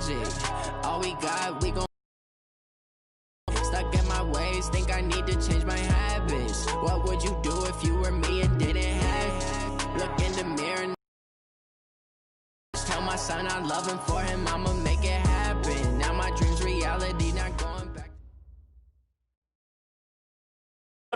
music. All we got, we gon' stuck in my ways, think I need to change my habits. What would you do if you were me and didn't have? Look in the mirror and tell my son I love him, for him I'ma make it happen. Now my dream's reality, not going back.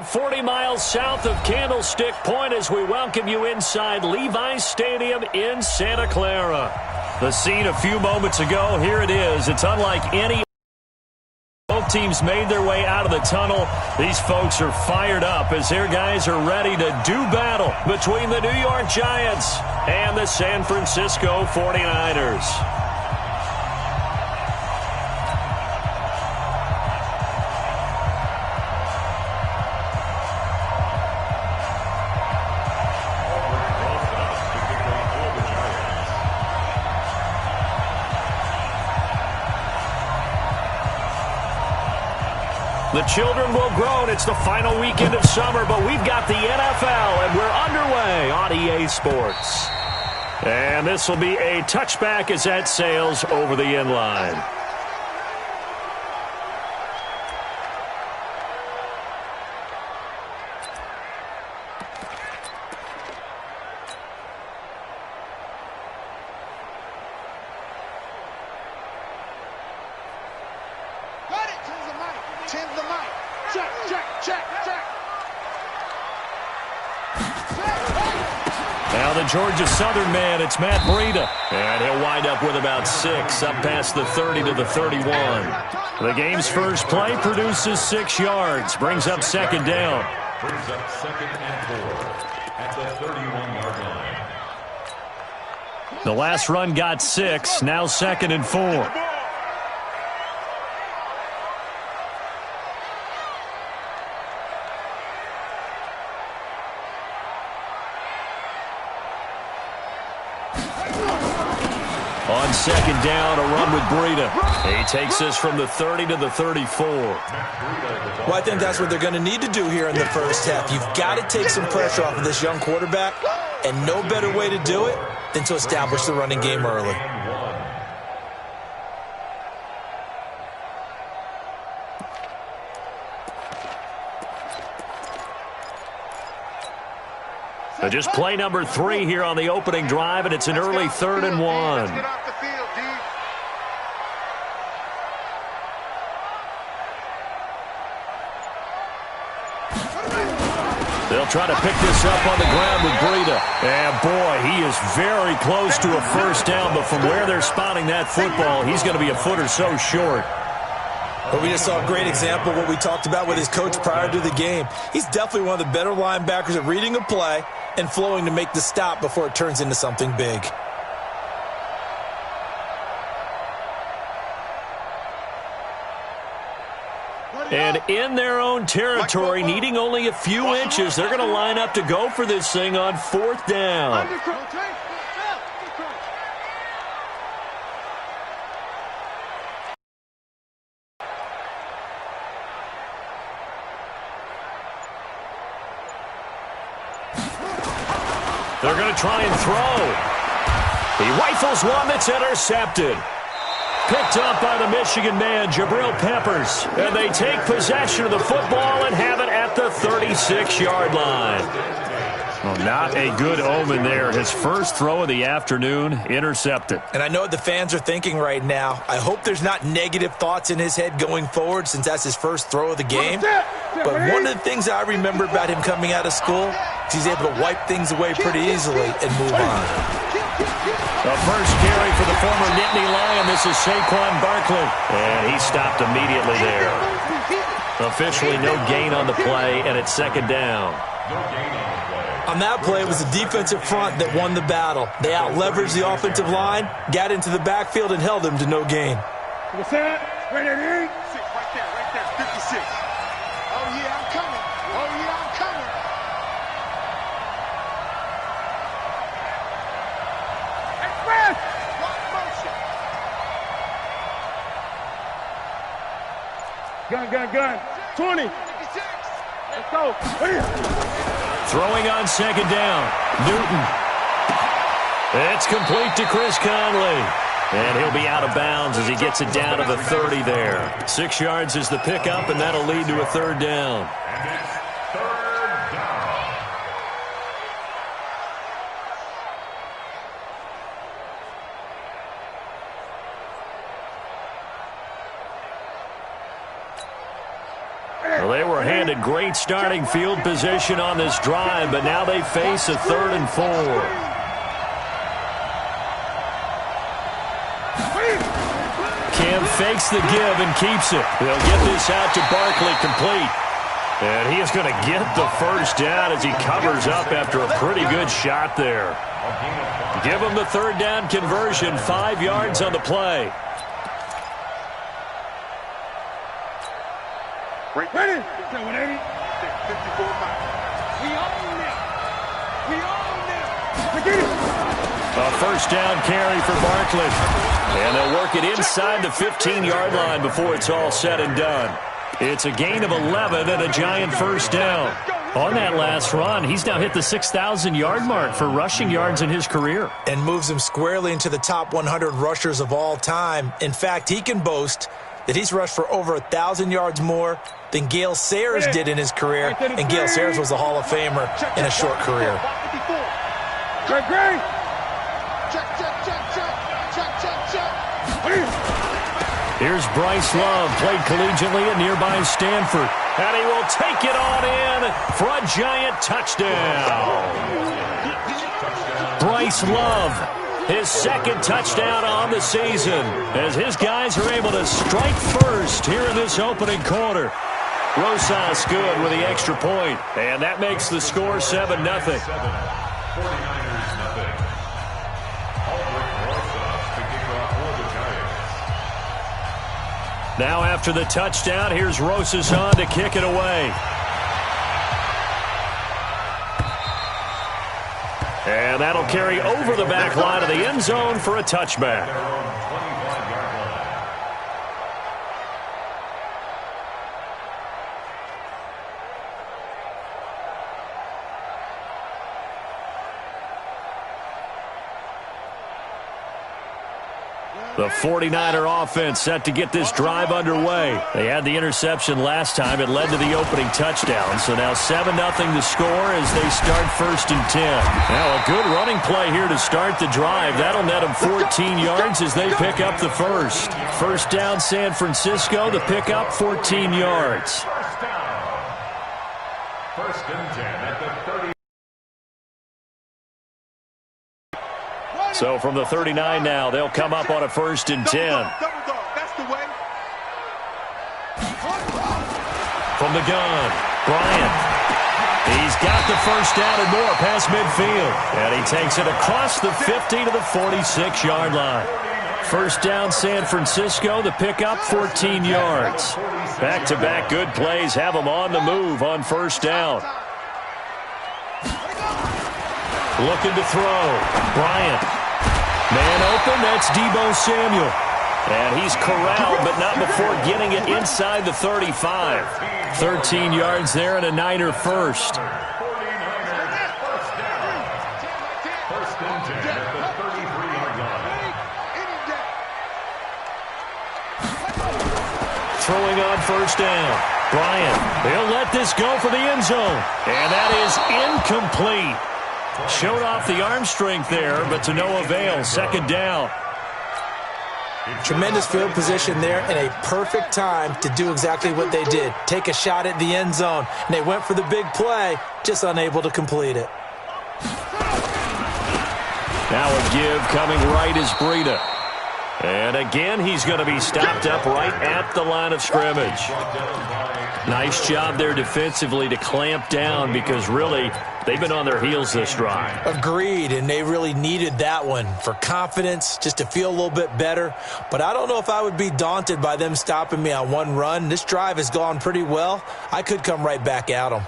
40 miles south of Candlestick Point as we welcome you inside Levi's Stadium in Santa Clara. The scene a few moments ago, here it is. It's unlike any. Both teams made their way out of the tunnel. These folks are fired up as their guys are ready to do battle between the New York Giants and the San Francisco 49ers. The children will grow, and it's the final weekend of summer, but we've got the NFL, and we're underway on EA Sports. And this will be a touchback as that sails over the end line. Now the Georgia Southern man, it's Matt Breida. And he'll wind up with about 6, up past the 30 to the 31. The game's first play produces 6 yards, brings up second down. Brings up 2nd and 4 at the 31-yard line. The last run got 6, now 2nd and 4. On second down, a run with Breida. He takes this from the 30 to the 34. Well, I think that's what they're going to need to do here in the first half. You've got to take some pressure off of this young quarterback, and no better way to do it than to establish the running game early. So just play number 3 here on the opening drive, and it's an early 3rd and 1. They'll try to pick this up on the ground with Breida. And, boy, he is very close to a first down, but from where they're spotting that football, he's going to be a foot or so short. But we just saw a great example of what we talked about with his coach prior to the game. He's definitely one of the better linebackers at reading a play and flowing to make the stop before it turns into something big. And in their own territory, needing only a few inches, they're going to line up to go for this thing on 4th down. They're going to try and throw. He rifles one that's intercepted. Picked up by the Michigan man, Jabril Peppers. And they take possession of the football and have it at the 36-yard line. Well, not a good omen there. His first throw of the afternoon intercepted. And I know what the fans are thinking right now. I hope there's not negative thoughts in his head going forward since that's his first throw of the game. But one of the things I remember about him coming out of school is he's able to wipe things away pretty easily and move on. The first carry for the former Nittany Lion. This is Saquon Barkley. And he stopped immediately there. Officially no gain on the play, and it's second down. On that play, it was the defensive front that won the battle. They out-leveraged the offensive line, got into the backfield, and held them to no gain. Right there, 56. Oh, yeah, I'm coming. Oh, yeah, I'm coming. Express! Gun. 20. Let's go. Throwing on second down. Newton. It's complete to Chris Conley. And he'll be out of bounds as he gets it down to the 30 there. 6 yards is the pickup, and that'll lead to a third down. And it's third down. Well, they were handed great starting field position on this drive, but now they face a 3rd and 4. Cam fakes the give and keeps it. They'll get this out to Barkley complete. And he is going to get the first down as he covers up after a pretty good shot there. Give him the third down conversion, 5 yards on the play. Ready? 180. 54 miles. We own them. We own them. A first down carry for Barkley. And they'll work it inside the 15-yard line before it's all said and done. It's a gain of 11 and a giant first down. On that last run, he's now hit the 6,000-yard mark for rushing yards in his career. And moves him squarely into the top 100 rushers of all time. In fact, he can boast that he's rushed for over 1,000 yards more than Gale Sayers did in his career. And Gale Sayers was a Hall of Famer in a short career. Great. Here's Bryce Love, played collegiately at nearby Stanford. And he will take it on in for a giant touchdown. Bryce Love, his second touchdown on the season, as his guys are able to strike first here in this opening quarter. Rosas good with the extra point, and that makes the score 7-0. 49ers nothing. Aldrich Rosas to kick off for the Giants. Now after the touchdown, here's Rosas on to kick it away. And that'll carry over the back line of the end zone for a touchback. Their own 25-yard line. The 49er offense set to get this drive underway. They had the interception last time. It led to the opening touchdown. So now 7-0 the score as they start 1st and 10. Now a good running play here to start the drive. That'll net them 14 yards as they pick up the first. First down San Francisco. The pickup 14 yards. First down. 1st and 10 at the 30. So from the 39 now, they'll come up on a 1st and 10. That's the way. From the gun, Bryant. He's got the first down and more past midfield. And he takes it across the 50 to the 46-yard line. First down San Francisco, the pickup 14 yards. Back-to-back good plays have them on the move on first down. Looking to throw. Bryant. Man open, that's Deebo Samuel. And he's corralled, but not before getting it inside the 35. 13 yards there and a Niner first. 49ers first down. 1st and 10 at the 33-yard line. Throwing on first down. Bryant, they'll let this go for the end zone. And that is incomplete. Showed off the arm strength there, but to no avail. 2nd down. Tremendous field position there and a perfect time to do exactly what they did. Take a shot at the end zone. And they went for the big play, just unable to complete it. Now a give coming right is Breida. And again, he's going to be stopped up right at the line of scrimmage. Nice job there defensively to clamp down because really they've been on their heels this drive. Agreed, and they really needed that one for confidence, just to feel a little bit better. But I don't know if I would be daunted by them stopping me on one run. This drive has gone pretty well. I could come right back at them.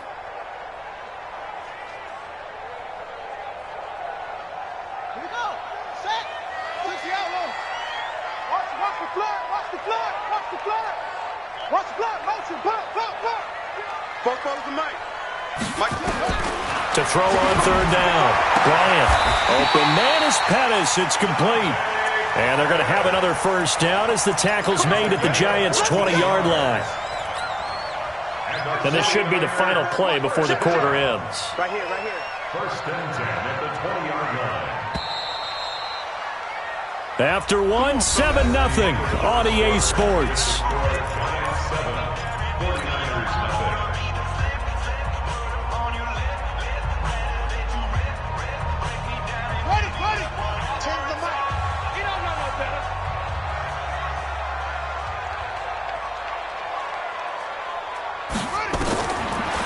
To throw on 3rd down. Bryant. Open man is Pettis. It's complete. And they're going to have another first down as the tackle's made at the Giants' 20-yard line. And this should be the final play before the quarter ends. Right here, right here. First and 10 at the 20-yard line. After 1, 7-0 on EA Sports.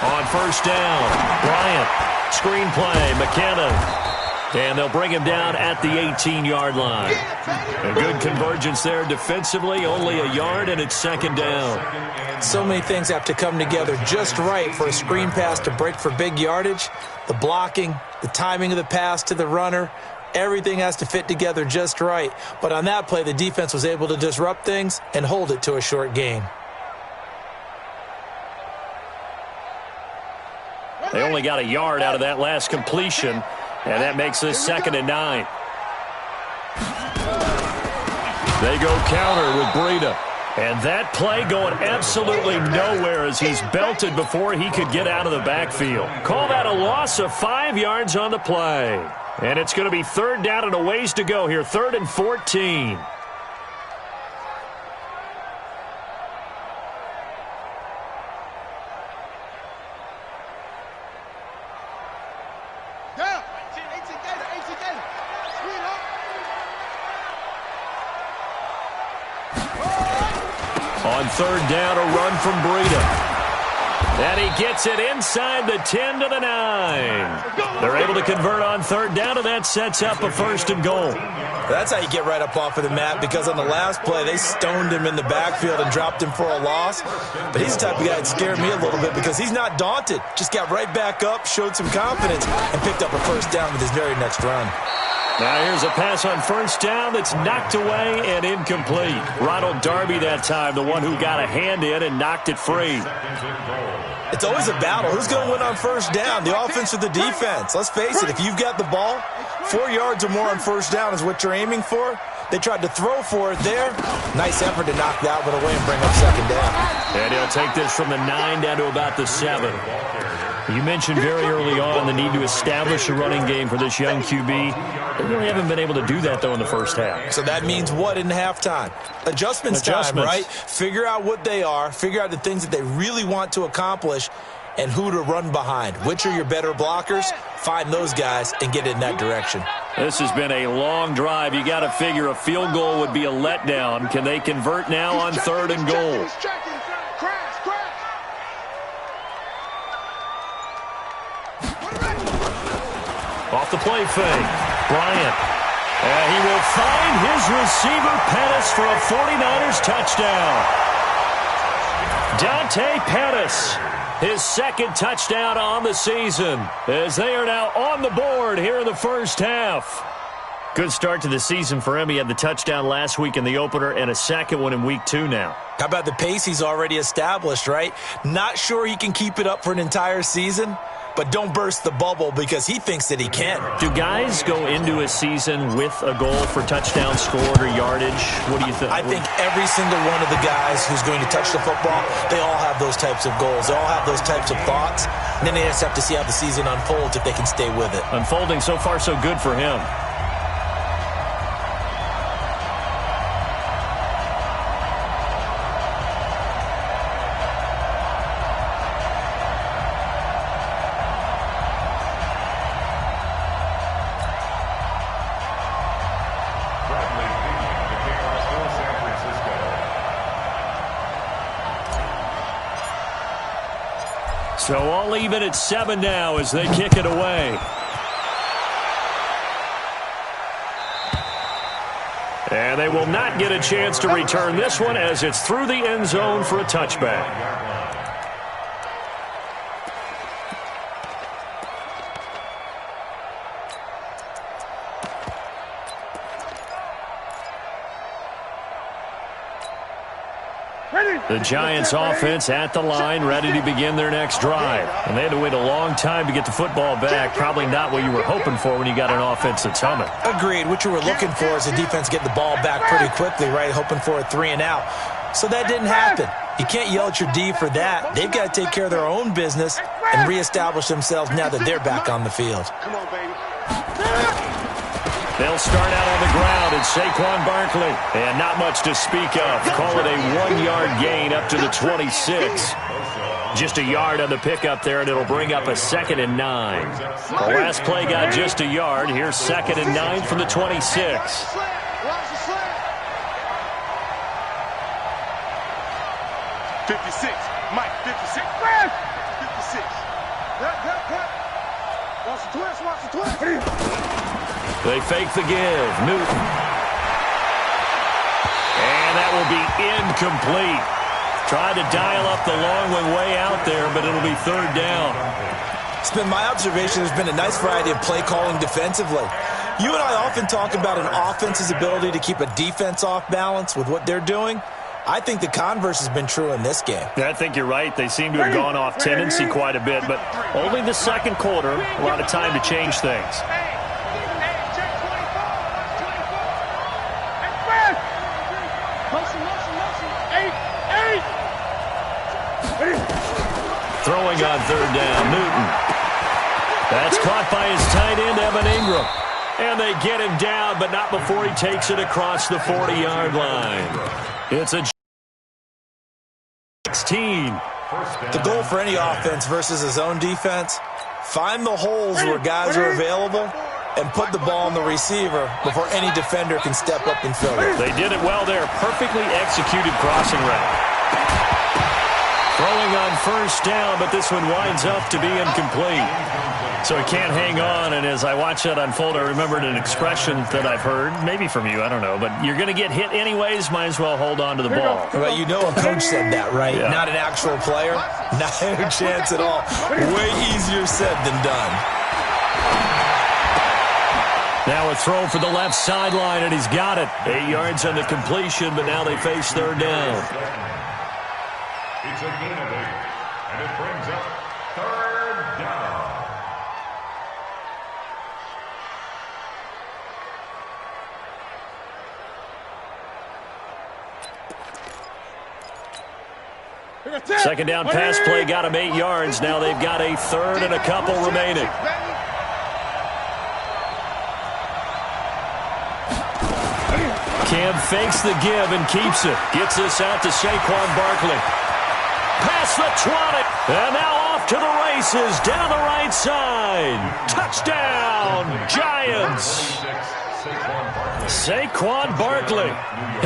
On first down, Bryant, screenplay, McKinnon. And they'll bring him down at the 18-yard line. A good convergence there defensively, only a yard, and it's second down. So many things have to come together just right for a screen pass to break for big yardage. The blocking, the timing of the pass to the runner, everything has to fit together just right. But on that play, the defense was able to disrupt things and hold it to a short gain. They only got a yard out of that last completion, and that makes this 2nd and 9. They go counter with Breida. And that play going absolutely nowhere as he's belted before he could get out of the backfield. Call that a loss of 5 yards on the play. And it's going to be 3rd down and a ways to go here, 3rd and 14. On 3rd down, a run from Breida. And he gets it inside the 10 to the 9. They're able to convert on 3rd down, and that sets up a 1st and goal. That's how you get right up off of the mat, because on the last play, they stoned him in the backfield and dropped him for a loss. But he's the type of guy that scared me a little bit because he's not daunted. Just got right back up, showed some confidence, and picked up a 1st down with his very next run. Now here's a pass on 1st down that's knocked away and incomplete. Ronald Darby that time, the one who got a hand in and knocked it free. It's always a battle. Who's going to win on 1st down, the offense or the defense? Let's face it, if you've got the ball, 4 yards or more on 1st down is what you're aiming for. They tried to throw for it there. Nice effort to knock that one away and bring up 2nd down. And he'll take this from the 9 down to about the 7. You mentioned very early on the need to establish a running game for this young QB. They really haven't been able to do that, though, in the first half. So that means what in halftime? Adjustments time, right? Figure out what they are, figure out the things that they really want to accomplish, and who to run behind. Which are your better blockers? Find those guys and get in that direction. This has been a long drive. You got to figure a field goal would be a letdown. Can they convert now on 3rd and goal? Off the play fake, Bryant. And he will find his receiver, Pettis, for a 49ers touchdown. Dante Pettis, his 2nd touchdown on the season, as they are now on the board here in the first half. Good start to the season for him. He had the touchdown last week in the opener and a 2nd one in week 2 now. How about the pace he's already established, right? Not sure he can keep it up for an entire season, but don't burst the bubble because he thinks that he can. Do guys go into a season with a goal for touchdown scored or yardage? What do you think? I think every single one of the guys who's going to touch the football, they all have those types of goals. They all have those types of thoughts. And then they just have to see how the season unfolds if they can stay with it. Unfolding so far so good for him. So all even at 7 now as they kick it away. And they will not get a chance to return this one as it's through the end zone for a touchback. The Giants offense at the line, ready to begin their next drive. And they had to wait a long time to get the football back. Probably not what you were hoping for when you got an offense that's humming. Agreed. What you were looking for is a defense get the ball back pretty quickly, right? Hoping for a 3-and-out. So that didn't happen. You can't yell at your D for that. They've got to take care of their own business and reestablish themselves now that they're back on the field. Come on, baby. They'll start out on the ground. It's Saquon Barkley. And not much to speak of. Call it a 1-yard gain up to the 26. Just a yard on the pickup there, and it'll bring up a 2nd and 9. The last play got just a yard. Here's 2nd and 9 from the 26. 56. Mike, 56. 56. Watch the twist, watch the twist. They fake the give. Newton. And that will be incomplete. Tried to dial up the long one way out there, but it'll be 3rd down. It's been my observation there's been a nice variety of play calling defensively. You and I often talk about an offense's ability to keep a defense off balance with what they're doing. I think the converse has been true in this game. I think you're right. They seem to have gone off tendency quite a bit, but only the second quarter, a lot of time to change things. Throwing on 3rd down, Newton. That's caught by his tight end, Evan Ingram. And they get him down, but not before he takes it across the 40-yard line. It's a 16. The goal for any offense versus his own defense, find the holes where guys are available and put the ball on the receiver before any defender can step up and fill it. They did it well there. Perfectly executed crossing route. Throwing on 1st down, but this one winds up to be incomplete. So he can't hang on, and as I watch that unfold, I remembered an expression that I've heard, maybe from you, I don't know, but you're going to get hit anyways, might as well hold on to the ball. Well, you know a coach said that, right? Yeah. Not an actual player. Not a chance at all. Way easier said than done. Now a throw for the left sideline, and he's got it. 8 yards on the completion, but now they face 3rd down. It's a gain of 8, and it brings up 3rd down. Second down pass play got him 8 yards. Now they've got a 3rd and a couple remaining. Cam fakes the give and keeps it. Gets this out to Saquon Barkley. Past the 20. And now off to the races down the right side. Touchdown, Giants. Saquon Barkley.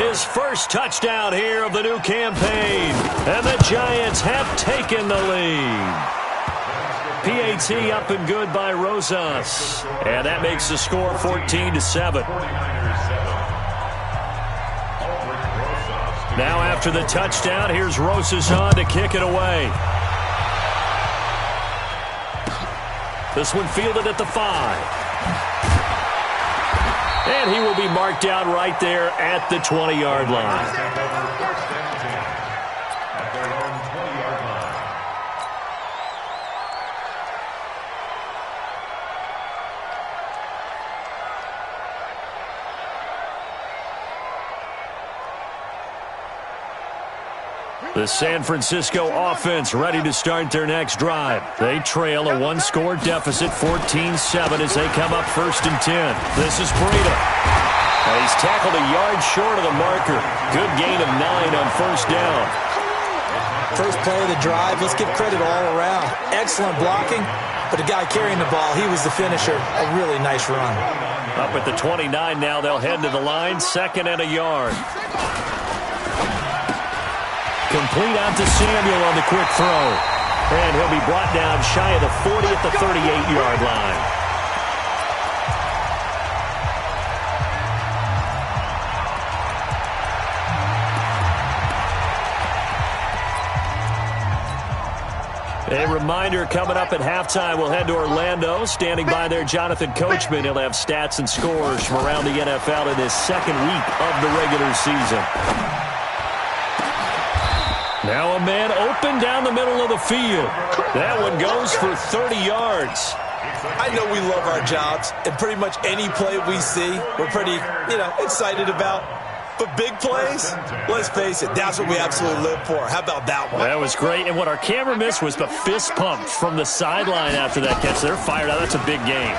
His first touchdown here of the new campaign. And the Giants have taken the lead. PAT up and good by Rosas. And that makes the score 14-7. Now after the touchdown, here's Rosas on to kick it away. This one fielded at the 5. And he will be marked down right there at the 20-yard line. The San Francisco offense ready to start their next drive. They trail a 1-score deficit, 14-7, as they come up 1st and 10. This is Breida. He's tackled a yard short of the marker. Good gain of 9 on 1st down. First play of the drive, let's give credit all around. Excellent blocking, but the guy carrying the ball, he was the finisher. A really nice run. Up at the 29 now, they'll head to the line, 2nd and a yard. Complete out to Samuel on the quick throw. And he'll be brought down shy of the 40 at the 38-yard line. A reminder, coming up at halftime, we'll head to Orlando. Standing by there, Jonathan Coachman. He'll have stats and scores from around the NFL in his 2nd week of the regular season. Now a man open down the middle of the field. That one goes for 30 yards. I know we love our jobs, and pretty much any play we see, we're pretty, excited about. But big plays, let's face it, that's what we absolutely live for. How about that one? That was great, and what our camera missed was the fist pump from the sideline after that catch. They're fired out. That's a big game.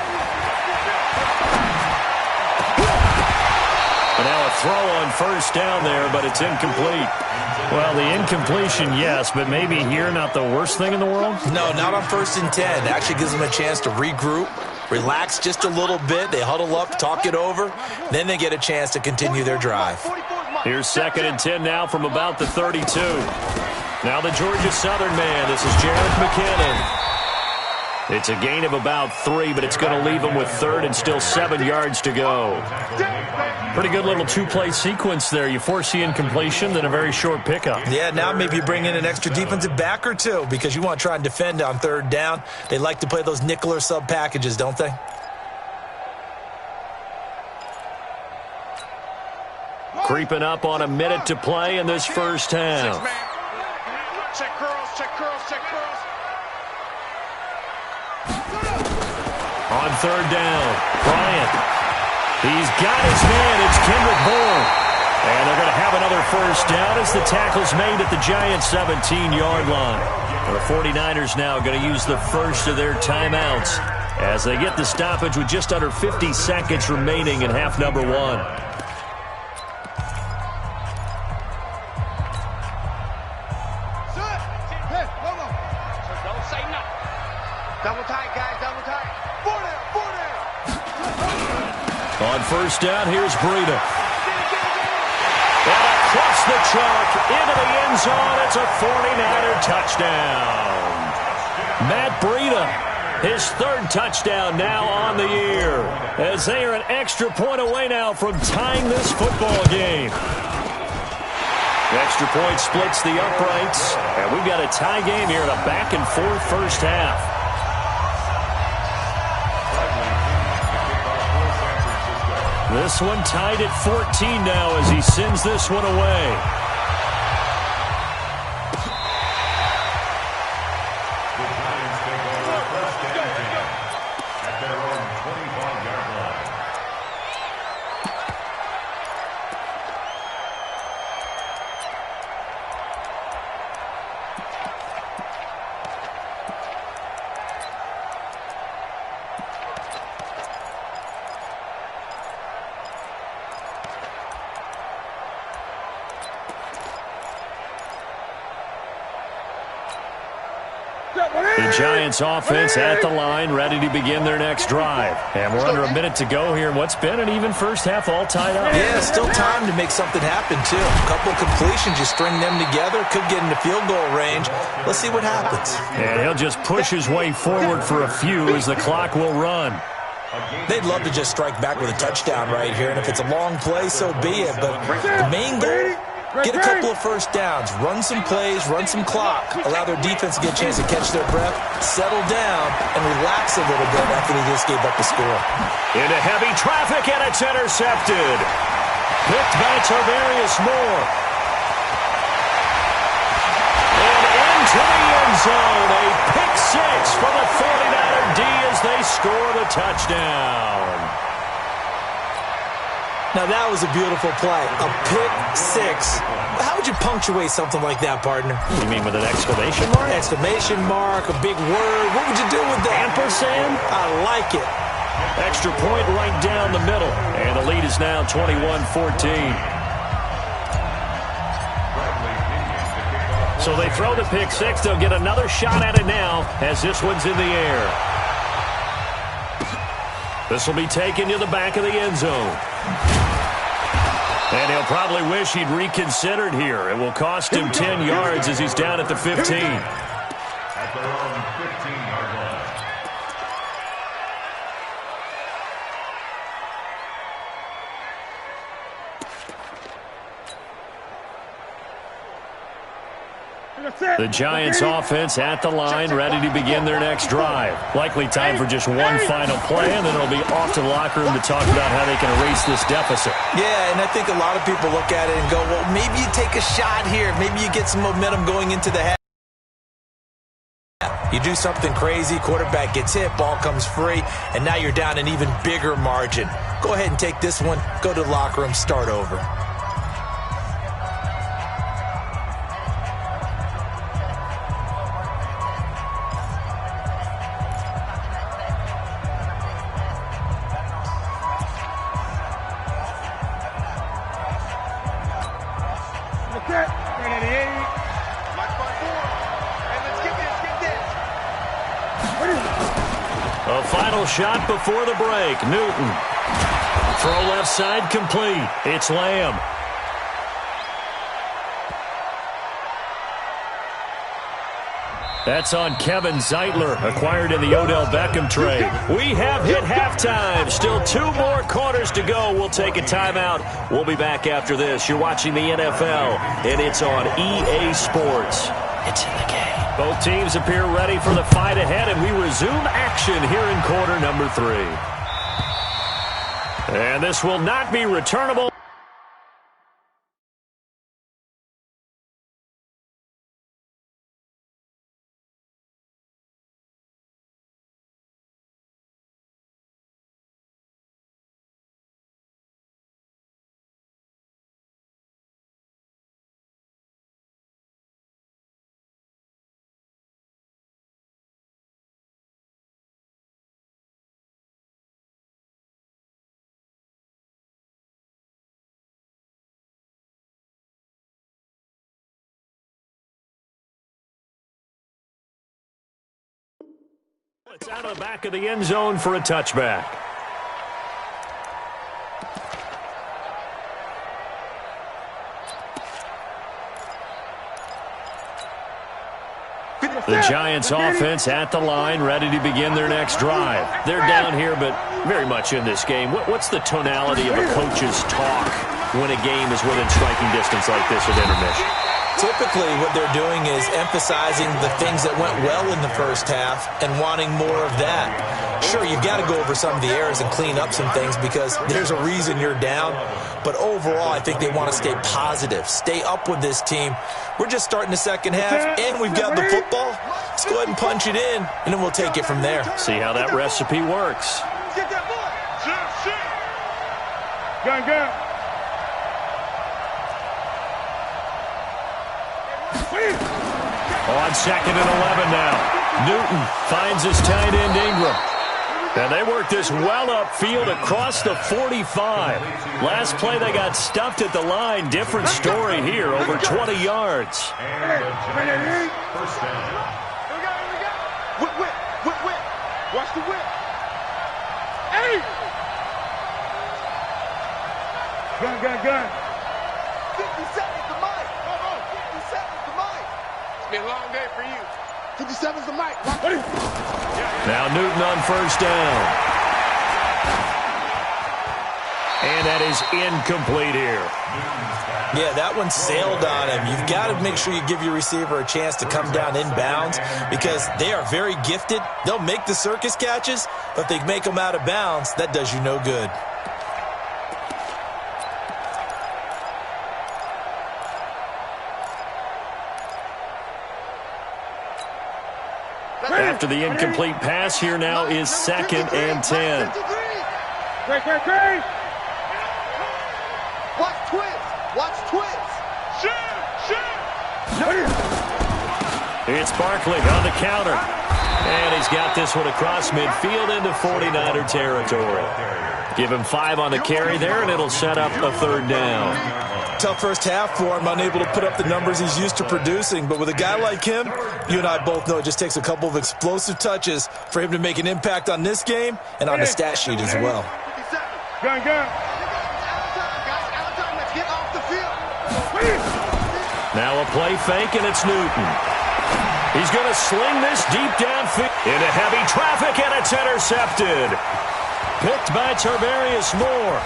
And now a throw on first down there, but it's incomplete. Well, the incompletion, yes, but maybe here not the worst thing in the world? No, not on 1st and 10. It actually gives them a chance to regroup, relax just a little bit. They huddle up, talk it over. Then they get a chance to continue their drive. Here's 2nd and 10 now from about the 32. Now the Georgia Southern man. This is Jarek McKinnon. It's a gain of about 3, but it's going to leave them with 3rd and still 7 yards to go. Pretty good little two-play sequence there. You force the incompletion, then a very short pickup. Yeah, now maybe you bring in an extra defensive back or two because you want to try and defend on 3rd down. They like to play those nickel or sub packages, don't they? Creeping up on a minute to play in this first half. Check curls, check curls, check curls. On 3rd down, Bryant. He's got his man. It's Kendrick Bourne. And they're going to have another first down as the tackle's made at the Giants' 17-yard line. The 49ers now going to use the first of their timeouts as they get the stoppage with just under 50 seconds remaining in half number 1. Double tight, guys, double tight. 4 down, 4 down. On first down, here's Breida. And across the chalk, into the end zone, it's a 49er touchdown. Matt Breida, his 3rd touchdown now on the year, as they are an extra point away now from tying this football game. The extra point splits the uprights, and we've got a tie game here in a back-and-forth first half. This one tied at 14 now as he sends this one away. The Giants take over 1st and 10 at their own 25-yard line. The Giants offense at the line, ready to begin their next drive. And we're under a minute to go here in what's been an even first half, all tied up. Yeah, still time to make something happen, too. A couple completions, you string them together, could get into field goal range. Let's see what happens. And he'll just push his way forward for a few as the clock will run. They'd love to just strike back with a touchdown right here, and if it's a long play, so be it. But the main goal, get a couple of first downs, run some plays, run some clock, allow their defense to get a chance to catch their breath, settle down, and relax a little bit after they just gave up the score. Into heavy traffic, and it's intercepted. Picked by Tarvarius Moore. And into the end zone, a pick 6 for the 49er D as they score the touchdown. Now, that was a beautiful play. A pick 6. How would you punctuate something like that, partner? You mean with an exclamation mark? Exclamation mark, a big word. What would you do with that? Ampersand? I like it. Extra point right down the middle. And the lead is now 21-14. So they throw the pick 6. They'll get another shot at it now as this one's in the air. This will be taken to the back of the end zone. And he'll probably wish he'd reconsidered here. It will cost him 10 yards as he's down at the 15. At their own 15-yard line. The Giants offense at the line, ready to begin their next drive. Likely time for just one final play, and then it'll be off to the locker room to talk about how they can erase this deficit. Yeah, and I think a lot of people look at it and go, well, maybe you take a shot here. Maybe you get some momentum going into the half. You do something crazy, quarterback gets hit, ball comes free, and now you're down an even bigger margin. Go ahead and take this one, go to the locker room, start over. A final shot before the break. Newton. Throw left side complete. It's Lamb. That's on Kevin Zeitler, acquired in the Odell Beckham trade. We have hit halftime. Still 2 more quarters to go. We'll take a timeout. We'll be back after this. You're watching the NFL, and it's on EA Sports. It's in the game. Both teams appear ready for the fight ahead, and we resume action here in quarter number 3. And this will not be returnable. It's out of the back of the end zone for a touchback. The Giants offense at the line, ready to begin their next drive. They're down here, but very much in this game. What's the tonality of a coach's talk when a game is within striking distance like this at intermission? Typically, what they're doing is emphasizing the things that went well in the first half and wanting more of that. Sure, you've got to go over some of the errors and clean up some things because there's a reason you're down. But overall, I think they want to stay positive, stay up with this team. We're just starting the second half, and we've got the football. Let's go ahead and punch it in, and then we'll take it from there. See how that recipe works. Gun. On 2nd and 11 now. Newton finds his tight end Ingram. And they work this well upfield across the 45. Last play they got stuffed at the line. Different story here, over 20 yards. First down. Here we go. Whip. Watch the whip. Hey! Gun. 50 seconds to Mike. 50 seconds to Mike. It's been a long day for you. 50 seconds to Mike. Now Newton on first down. And that is incomplete here. Yeah, that one sailed on him. You've got to make sure you give your receiver a chance to come down inbounds because they are very gifted. They'll make the circus catches, but if they make them out of bounds, that does you no good. After the incomplete pass, here now is 2nd and 10. Great. Watch twist. Shoot. It's Barkley on the counter. And he's got this one across midfield into 49er territory. Give him 5 on the carry there, and it'll set up a 3rd down. Tough first half for him, unable to put up the numbers he's used to producing. But with a guy like him, you and I both know it just takes a couple of explosive touches for him to make an impact on this game and on the stat sheet as well. Gun. Now a play fake, and it's Newton. He's going to sling this deep downfield into heavy traffic, and it's intercepted. Picked by Tarvarius Moore.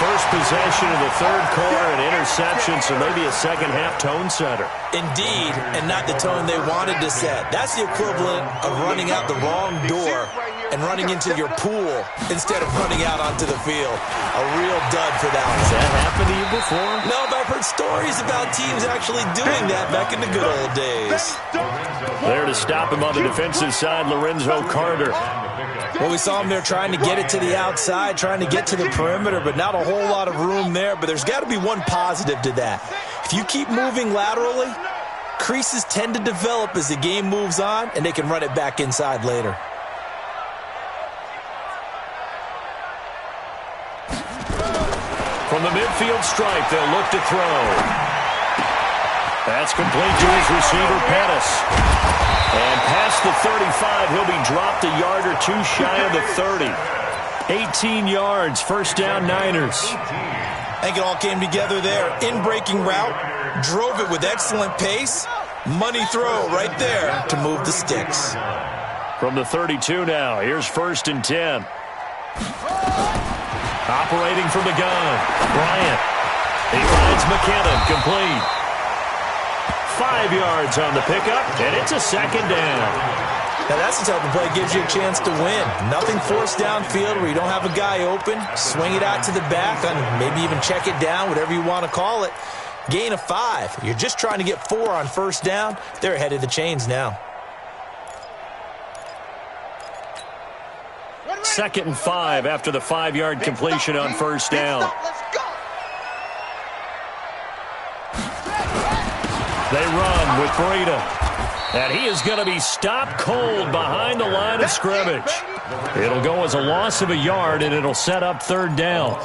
First possession of the third quarter, an interception, so maybe a second-half tone setter. Indeed, and not the tone they wanted to set. That's the equivalent of running out the wrong door and running into your pool instead of running out onto the field. A real dud for that one. Has that happened to you before? No, but I've heard stories about teams actually doing that back in the good old days. There to stop him on the defensive side, Lorenzo Carter. Well, we saw him there trying to get it to the outside, trying to get to the perimeter, but not a whole lot of room there. But there's got to be one positive to that. If you keep moving laterally, creases tend to develop as the game moves on, and they can run it back inside later. From the midfield stripe, they'll look to throw. That's complete to his receiver, Pettis. And past the 35, he'll be dropped a yard or two shy of the 30. 18 yards, first down Niners. I think it all came together there. In-breaking route, drove it with excellent pace. Money throw right there to move the sticks. From the 32 now, here's first and 10. Operating from the gun, Bryant. He finds McKinnon, complete. 5 yards on the pickup, and it's a second down. Now that's the type of play that gives you a chance to win. Nothing forced downfield where you don't have a guy open. Swing it out to the back, and maybe even check it down, whatever you want to call it. Gain of 5. You're just trying to get 4 on first down. They're ahead of the chains now. Second and 5 after the 5-yard completion on first down. They run with Breida. And he is going to be stopped cold behind the line of scrimmage. It'll go as a loss of a yard, and it'll set up third down.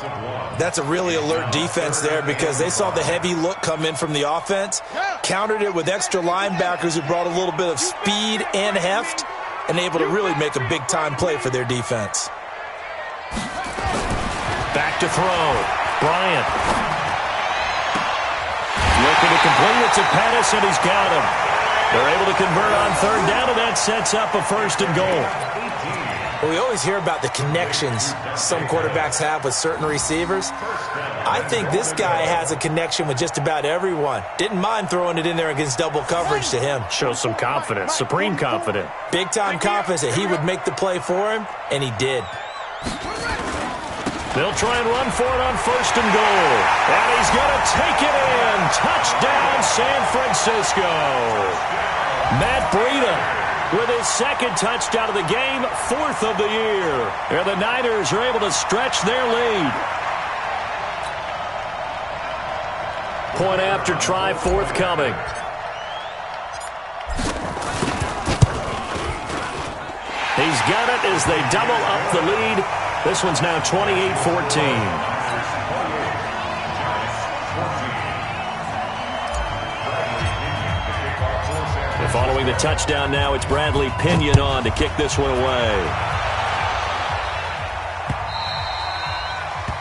That's a really alert defense there because they saw the heavy look come in from the offense, countered it with extra linebackers who brought a little bit of speed and heft, and able to really make a big-time play for their defense. Back to throw. Bryant. Looking to complete it to Pettis, and he's got him. They're able to convert on third down, and that sets up a first and goal. Well, we always hear about the connections some quarterbacks have with certain receivers. I think this guy has a connection with just about everyone. Didn't mind throwing it in there against double coverage to him. Shows some confidence, supreme confidence. Big-time confidence that he would make the play for him, and he did. They'll try and run for it on first and goal. And he's going to take it in. Touchdown, San Francisco. Matt Breida with his second touchdown of the game, 4th of the year. And the Niners are able to stretch their lead. Point after try forthcoming. He's got it as they double up the lead. This one's now 28-14. Following the touchdown now, it's Bradley Pinion on to kick this one away.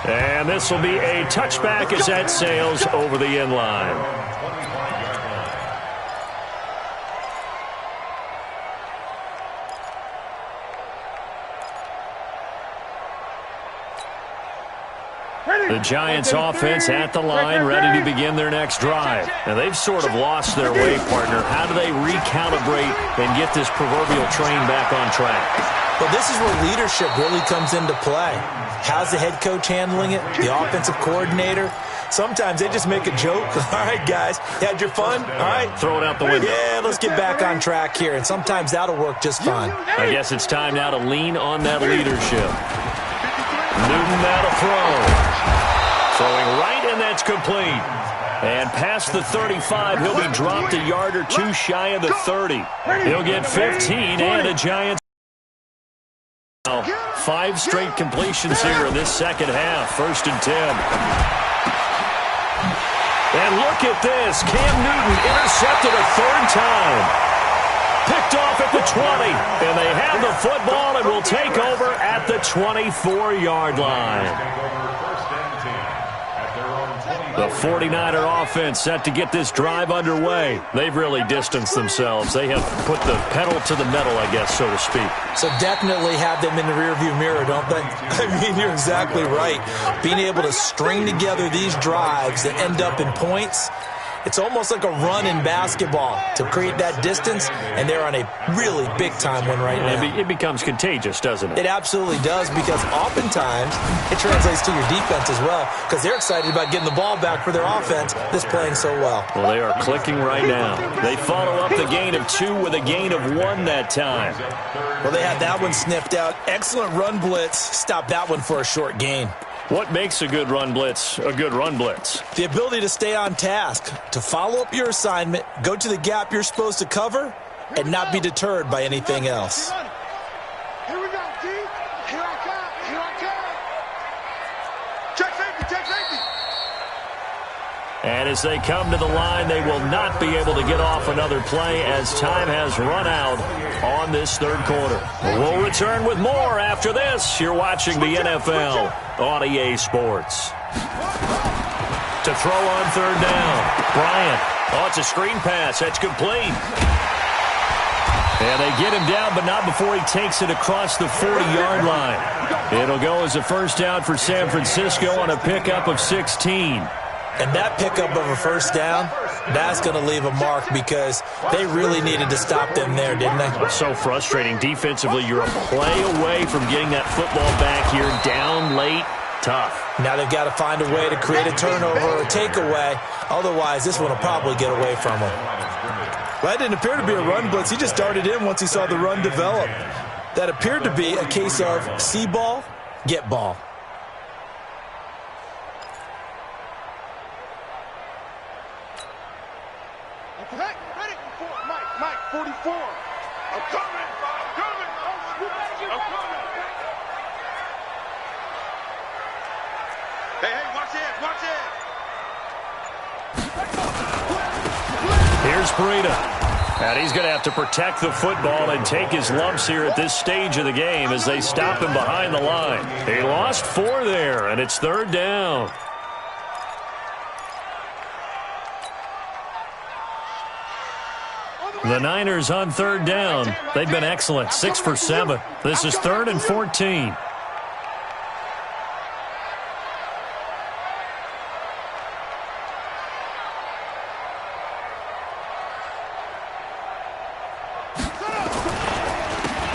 And this will be a touchback as that sails over the end line. The Giants offense at the line, ready to begin their next drive. Now, they've sort of lost their way, partner. How do they recalibrate and get this proverbial train back on track? Well, this is where leadership really comes into play. How's the head coach handling it? The offensive coordinator? Sometimes they just make a joke. All right, guys, you had your fun? All right. Throw it out the window. Yeah, let's get back on track here. And sometimes that'll work just fine. I guess it's time now to lean on that leadership. Newton now to throw. Throwing right, and that's complete. And past the 35, he'll be dropped a yard or two shy of the 30. He'll get 15 and a Giants. 5 straight completions here in this second half. First and 10. And look at this. Cam Newton intercepted a third time. Picked off at the 20. And they have the football and will take over at the 24-yard line. The 49er offense set to get this drive underway. They've really distanced themselves. They have put the pedal to the metal, I guess, so to speak. So definitely have them in the rearview mirror, don't they? I mean, you're exactly right. Being able to string together these drives that end up in points, it's almost like a run in basketball to create that distance, and they're on a really big-time one right now. It becomes contagious, doesn't it? It absolutely does, because oftentimes it translates to your defense as well, because they're excited about getting the ball back for their offense that's playing so well. Well, they are clicking right now. They follow up the gain of 2 with a gain of 1 that time. Well, they had that one sniffed out. Excellent run blitz. Stop that one for a short gain. What makes a good run blitz a good run blitz? The ability to stay on task, to follow up your assignment, go to the gap you're supposed to cover, and not be deterred by anything else. Here we go, D. Here I come. Here I come. Check safety. Check safety. And as they come to the line, they will not be able to get off another play as time has run out on this third quarter. We'll return with more after this. You're watching the NFL on EA Sports. To throw on third down, Bryant. Oh, it's a screen pass. That's complete. And they get him down, but not before he takes it across the 40-yard line. It'll go as a first down for San Francisco on a pickup of 16. And that pickup of a first down, that's going to leave a mark, because they really needed to stop them there, didn't they? So frustrating. Defensively, you're a play away from getting that football back here. Down late, tough. Now they've got to find a way to create a turnover or a takeaway. Otherwise, this one will probably get away from them. Well, that didn't appear to be a run blitz. He just darted in once he saw the run develop. That appeared to be a case of see ball, get ball. Ready? Mike, 44. I'm coming. I'm coming. Hey, watch it. Here's Breida. And he's going to have to protect the football and take his lumps here at this stage of the game as they stop him behind the line. He lost 4 there, and it's third down. The Niners on third down. They've been excellent, 6 for 7. This is 3rd and 14.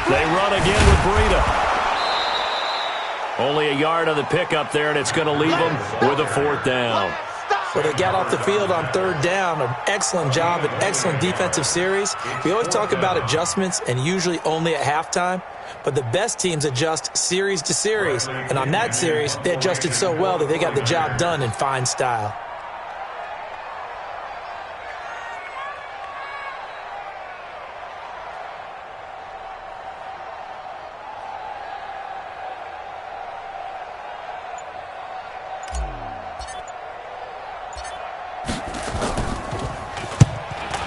They run again with Breida. Only a yard on the pickup there, and it's going to leave them with a 4th down. Well, they got off the field on third down. An excellent job, an excellent defensive series. We always talk about adjustments, and usually only at halftime. But the best teams adjust series to series. And on that series, they adjusted so well that they got the job done in fine style.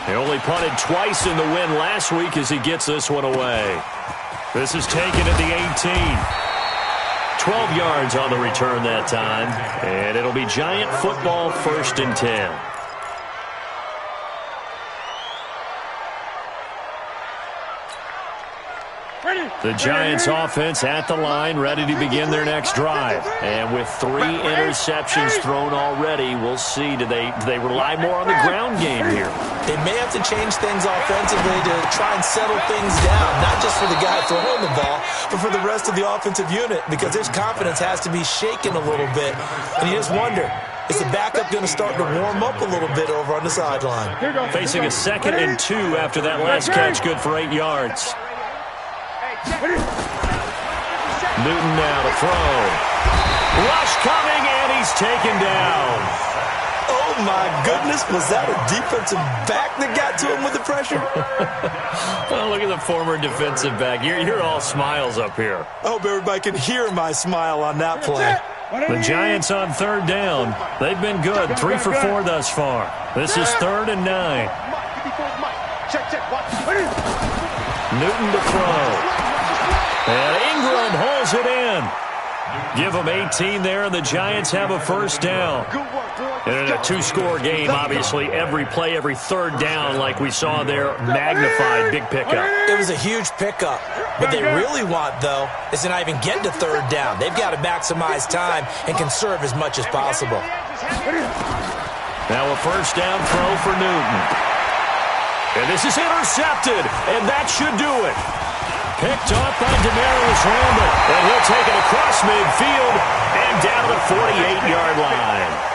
He only punted twice in the win last week as he gets this one away. This is taken at the 18. 12 yards on the return that time. And it'll be Giant football, 1st and 10. The Giants offense at the line, ready to begin their next drive. And with 3 interceptions thrown already, we'll see. Do they rely more on the ground game here? They may have to change things offensively to try and settle things down, not just for the guy throwing the ball, but for the rest of the offensive unit, because his confidence has to be shaken a little bit. And you just wonder, is the backup going to start to warm up a little bit over on the sideline? Facing a 2nd and 2 after that last catch, good for 8 yards. Newton now to throw. Rush coming, and he's taken down. Oh, my goodness. Was that a defensive back that got to him with the pressure? Oh, look at the former defensive back. You're all smiles up here. I hope everybody can hear my smile on that play. The Giants on third down. They've been good, 3 for 4 thus far. This is 3rd and 9. Newton to throw. And Ingram holds it in. Give them 18 there, and the Giants have a first down. Good work, boy. And in a two-score game, obviously, every play, every third down, like we saw there, magnified, big pickup. It was a huge pickup. What they really want, though, is to not even get to third down. They've got to maximize time and conserve as much as possible. Now a first down throw for Newton. And this is intercepted, and that should do it. Picked off by Demarius Randall, and he'll take it across midfield and down the 48-yard line.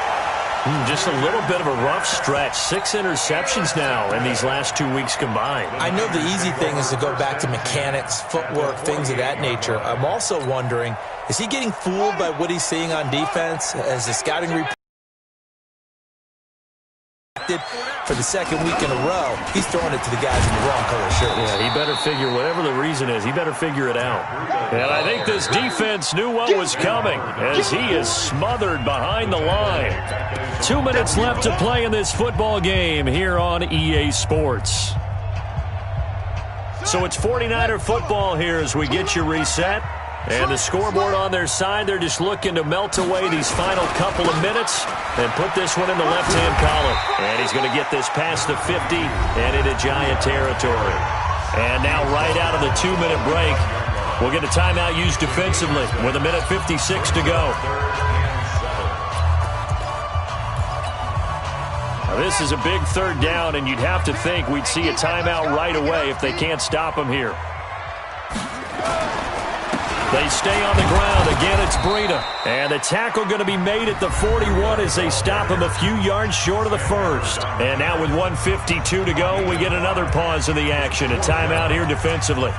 Just a little bit of a rough stretch. 6 interceptions now in these last 2 weeks combined. I know the easy thing is to go back to mechanics, footwork, things of that nature. I'm also wondering, is he getting fooled by what he's seeing on defense? As the scouting report for the second week in a row, he's throwing it to the guys in the wrong color shirts. Yeah, he better figure, whatever the reason is, he better figure it out. And I think this defense knew what was coming as he is smothered behind the line. 2 minutes left to play in this football game here on EA Sports. So it's 49er football here as we get you reset. And the scoreboard on their side, they're just looking to melt away these final couple of minutes and put this one in the left-hand column. And he's going to get this past the 50 and into Giant territory. And now right out of the 2-minute break, we'll get a timeout used defensively with 1:56 to go. Now this is a big third down, and you'd have to think we'd see a timeout right away if they can't stop him here. They stay on the ground. Again, it's Breida. And the tackle going to be made at the 41 as they stop him a few yards short of the first. And now with 1:52 to go, we get another pause in the action. A timeout here defensively.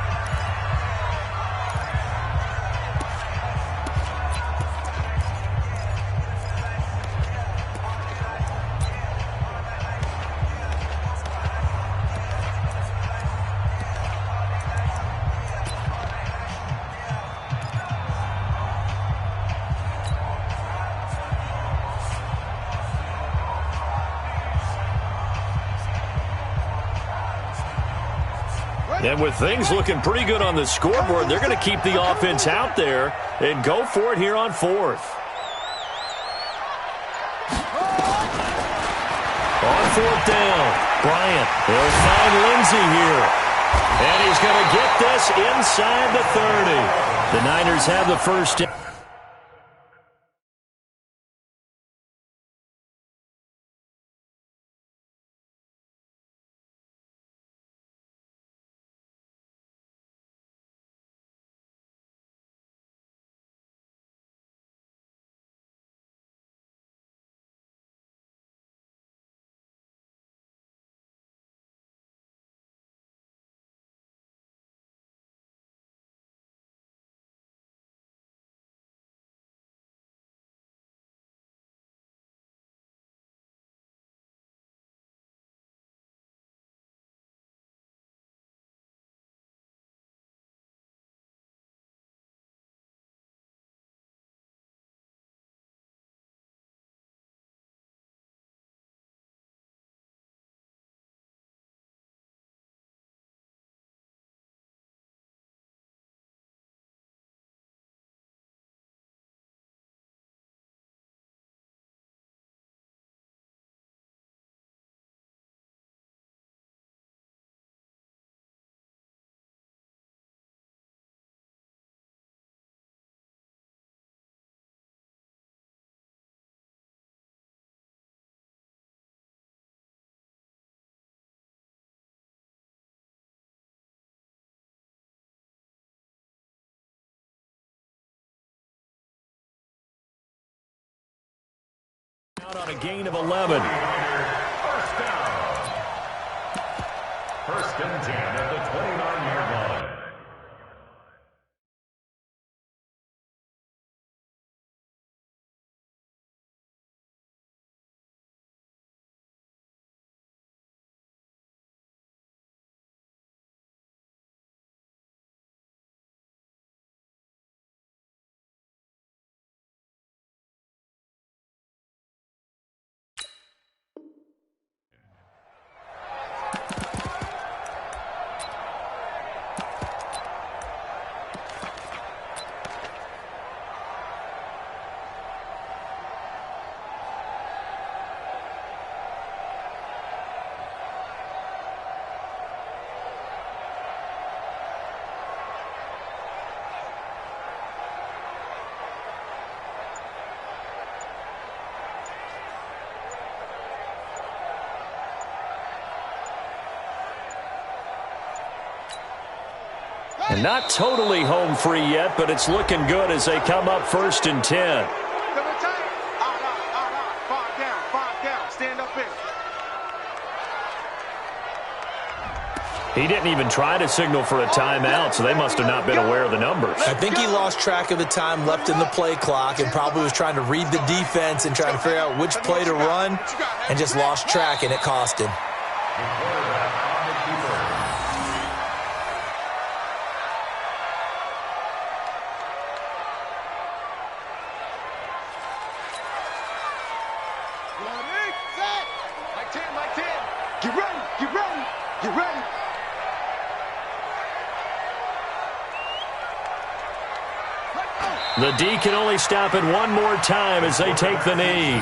And with things looking pretty good on the scoreboard, they're going to keep the offense out there and go for it here on 4th. On 4th down, Bryant. He'll find Lindsey here. And he's going to get this inside the 30. The Niners have the first down. Out on a gain of 11. First down. First and 10 at the 29-yard line. And not totally home free yet, but it's looking good as they come up 1st and 10. Stand up in. He didn't even try to signal for a timeout, so they must have not been aware of the numbers. I think he lost track of the time left in the play clock and probably was trying to read the defense and trying to figure out which play to run and just lost track, and it cost him. Get ready, get ready, get ready. The D can only stop it one more time as they take the knee.